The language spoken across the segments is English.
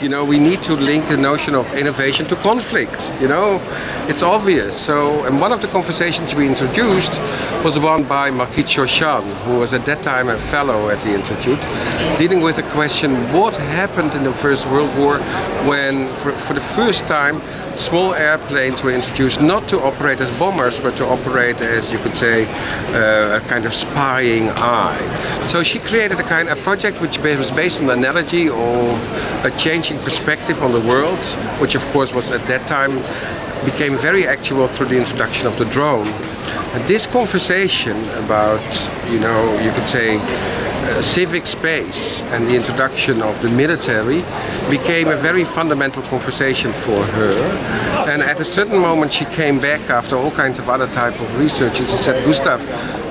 we need to link the notion of innovation to conflict. It's obvious. So, and one of the conversations we introduced was one by Marquis Chauchan, who was at that time a fellow at the Institute, dealing with the question, what happened in the First World War when, for the first time, small airplanes were introduced not to operate as bombers, but to operate as, you could say, a kind of spying eye. So she created a project which was based on the analogy of a changing perspective on the world, which of course was at that time became very actual through the introduction of the drone. And this conversation about, you could say, civic space and the introduction of the military became a very fundamental conversation for her. And at a certain moment she came back after all kinds of other type of research and she said, Gustav,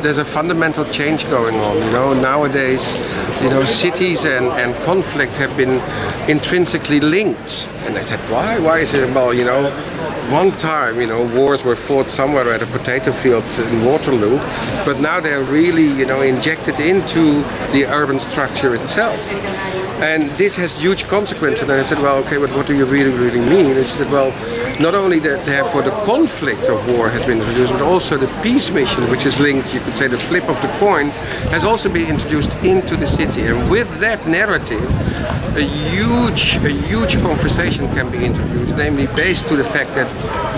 there's a fundamental change going on. Nowadays, cities and conflict have been intrinsically linked. And I said, why? Why is it? Well, one time, wars were fought somewhere at a potato field in Waterloo, but now they're really, injected into the urban structure itself. And this has huge consequences. And I said, well, okay, but what do you really mean? And she said, well, not only that therefore the conflict of war has been introduced, but also the peace mission, which is linked, you could say the flip of the coin, has also been introduced into the city. And with that narrative, a huge conversation can be introduced, namely based to the fact that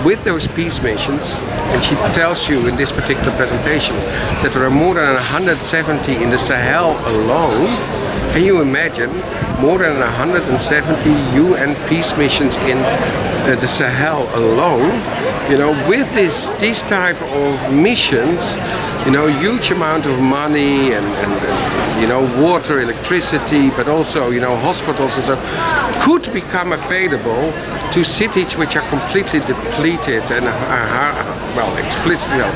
with those peace missions, and she tells you in this particular presentation that there are more than 170 in the Sahel alone. Can you imagine more than 170 UN peace missions in the Sahel alone? With these type of missions, huge amount of money and water, electricity, but also hospitals and so could become available to cities which are completely depleted and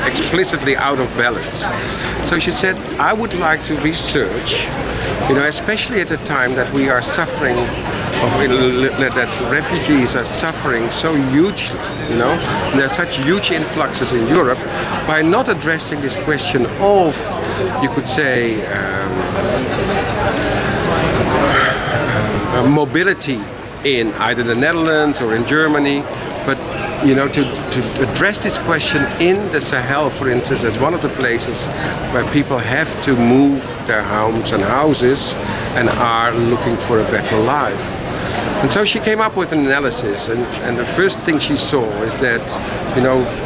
explicitly out of balance. So she said, I would like to research, especially at the time that we are suffering, that refugees are suffering so hugely, and there are such huge influxes in Europe, by not addressing this question of, you could say, mobility in either the Netherlands or in Germany, but to address this question in the Sahel, for instance, as one of the places where people have to move their homes and houses and are looking for a better life. And so she came up with an analysis, and the first thing she saw is that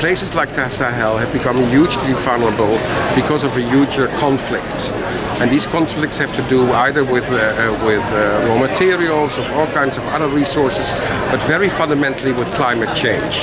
places like the Sahel have become hugely vulnerable because of a huger conflict. And these conflicts have to do either with raw materials, of all kinds of other resources, but very fundamentally with climate change.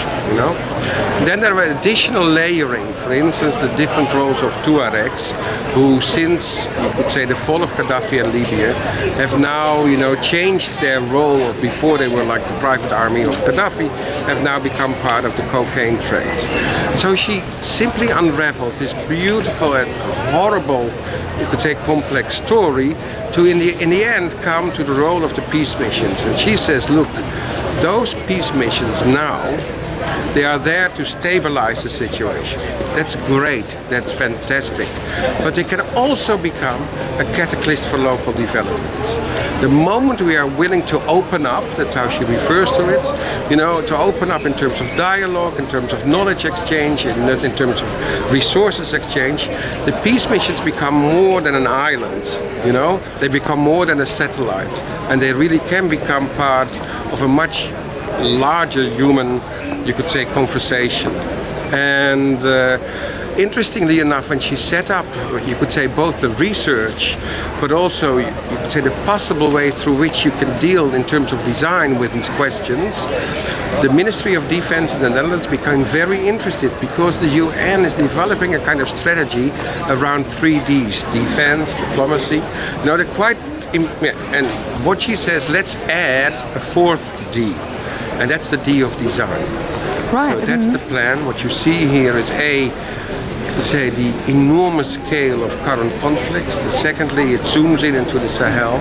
Then there were additional layering, for instance, the different roles of Tuaregs, who since, you could say, the fall of Gaddafi and Libya, have now, changed their role. Before they were like the private army of Gaddafi, have now become part of the cocaine trade. So she simply unravels this beautiful and horrible, you could say, complex story to in the end come to the role of the peace missions. And she says, look, those peace missions now, they are there to stabilize the situation. That's great, that's fantastic. But they can also become a catalyst for local development. The moment we are willing to open up, that's how she refers to it, to open up in terms of dialogue, in terms of knowledge exchange, in terms of resources exchange, the peace missions become more than an island, they become more than a satellite, and they really can become part of a much larger human, you could say, conversation. And interestingly enough, when she set up, you could say, both the research, but also, you could say, the possible way through which you can deal in terms of design with these questions, the Ministry of Defense in the Netherlands became very interested because the UN is developing a kind of strategy around 3Ds, defense, diplomacy. They're quite, and what she says, let's add a fourth D. And that's the D of design. Right. So that's the plan. What you see here is the enormous scale of current conflicts. Secondly, it zooms into the Sahel.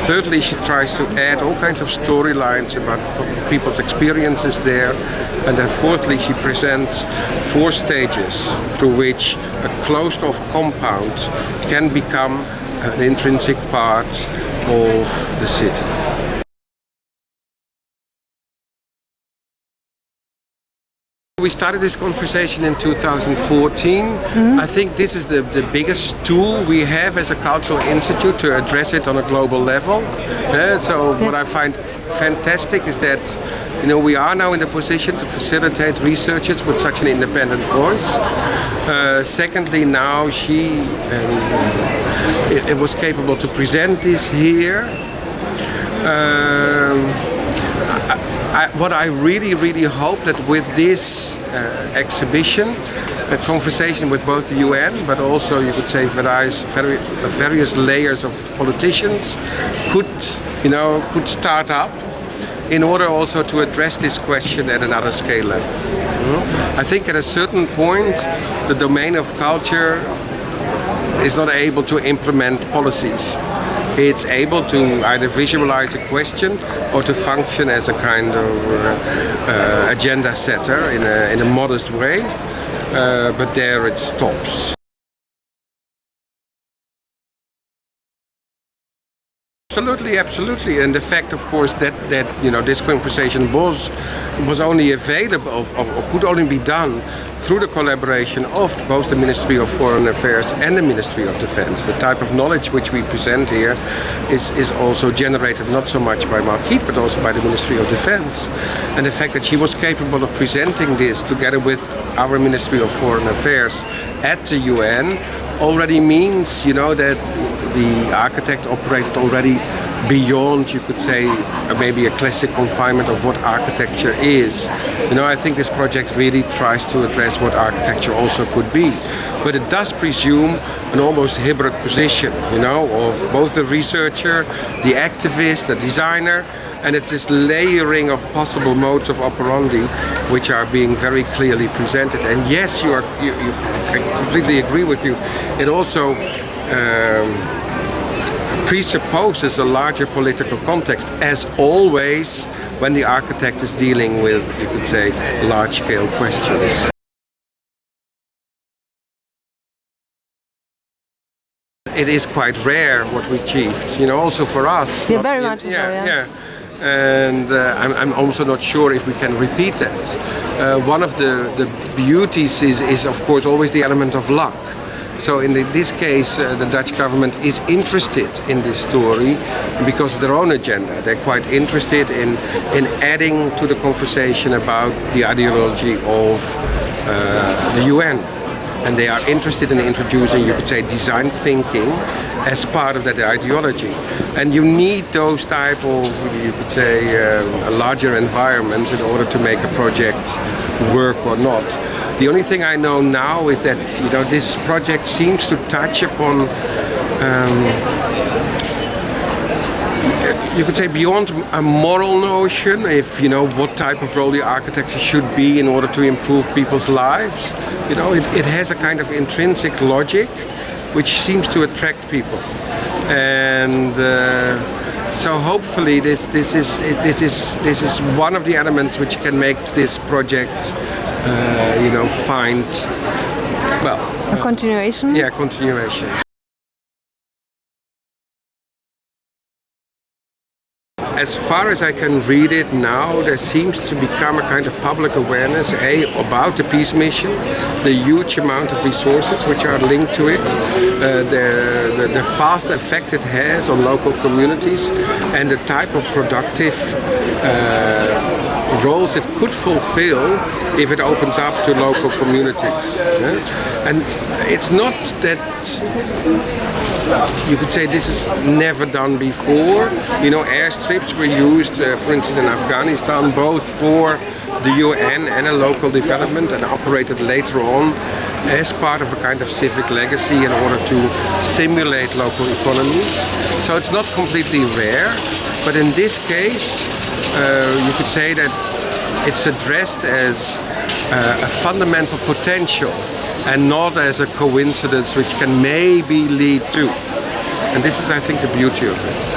Thirdly, she tries to add all kinds of storylines about people's experiences there. And then fourthly, she presents 4 stages through which a closed-off compound can become an intrinsic part of the city. we started this conversation in 2014. I think this is the biggest tool we have as a cultural institute to address it on a global level. What I find fantastic is that we are now in the position to facilitate researchers with such an independent voice. Secondly, now she it was capable to present this here. What I really hope that with this exhibition, a conversation with both the UN, but also you could say various layers of politicians could start up in order also to address this question at another scale level. I think at a certain point, the domain of culture is not able to implement policies. It's able to either visualize a question or to function as a kind of agenda setter in a modest way, but there it stops. Absolutely, and the fact, of course, that this conversation was only available or could only be done through the collaboration of both the Ministry of Foreign Affairs and the Ministry of Defense. The type of knowledge which we present here is also generated not so much by Marquis but also by the Ministry of Defense. And the fact that she was capable of presenting this together with our Ministry of Foreign Affairs at the UN already means, that the architect operated already beyond, you could say, maybe a classic confinement of what architecture is. I think this project really tries to address what architecture also could be. But it does presume an almost hybrid position, of both the researcher, the activist, the designer, and it's this layering of possible modes of operandi which are being very clearly presented. And yes, I completely agree with you. It also presupposes a larger political context, as always when the architect is dealing with, you could say, large-scale questions. It is quite rare what we achieved, also for us. Yeah, very much. Yeah. And I'm also not sure if we can repeat that. One of the beauties is of course always the element of luck. So in this case, the Dutch government is interested in this story because of their own agenda. They're quite interested in adding to the conversation about the ideology of the UN. And they are interested in introducing, you could say, design thinking as part of that ideology. And you need those type of, you could say, larger environments in order to make a project work or not. The only thing I know now is that this project seems to touch upon, you could say, beyond a moral notion, if what type of role the architecture should be in order to improve people's lives. It has a kind of intrinsic logic which seems to attract people, and so hopefully this is one of the elements which can make this project find a continuation. Yeah, continuation. As far as I can read it now, there seems to become a kind of public awareness, about the peace mission, the huge amount of resources which are linked to it, the fast effect it has on local communities, and the type of productive roles it could fulfill if it opens up to local communities. And it's not that you could say this is never done before. Airstrips were used, for instance, in Afghanistan, both for the UN and a local development, and operated later on as part of a kind of civic legacy in order to stimulate local economies. So it's not completely rare, but in this case, you could say that it's addressed as a fundamental potential and not as a coincidence which can maybe lead to. And this is, I think, the beauty of it.